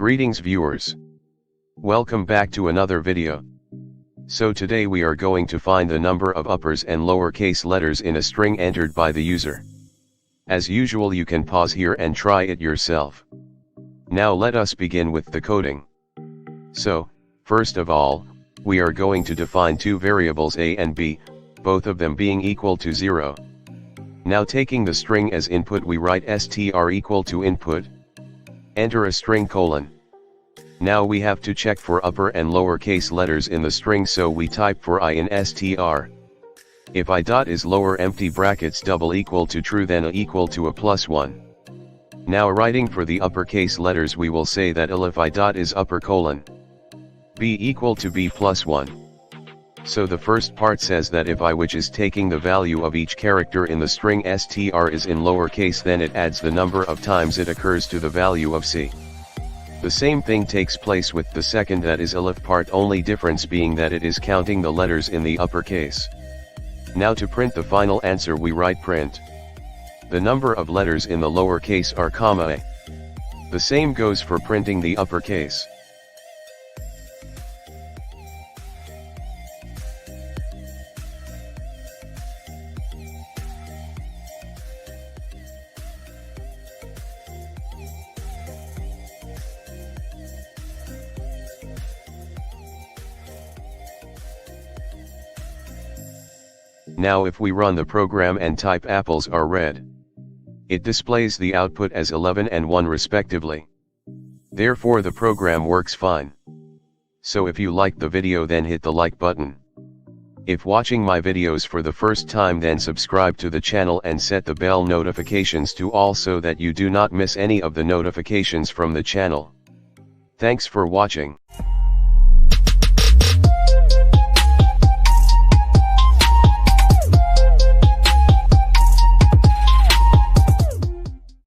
Greetings viewers. Welcome back to another video. So today we are going to find the number of uppers and lowercase letters in a string entered by the user. As usual, you can pause here and try it yourself. Now let us begin with the coding. So, first of all, we are going to define two variables a and b, both of them being equal to 0. Now taking the string as input, we write str equal to input. Enter a string colon. Now we have to check for upper and lowercase letters in the string, so we type for I in str. If I dot is lower empty brackets double equal to true, then a equal to a +1. Now writing for the uppercase letters, we will say that if I dot is upper colon b equal to b +1. So the first part says that if I, which is taking the value of each character in the string str, is in lowercase, then it adds the number of times it occurs to the value of c. The same thing takes place with the second, that is elif part, only difference being that it is counting the letters in the uppercase. Now to print the final answer, we write print. The number of letters in the lowercase are a. The same goes for printing the uppercase. Now if we run the program and type apples are red, it displays the output as 11 and 1 respectively. Therefore the program works fine. So if you liked the video, then hit the like button. If watching my videos for the first time, then subscribe to the channel and set the bell notifications to all, so that you do not miss any of the notifications from the channel. Thanks for watching.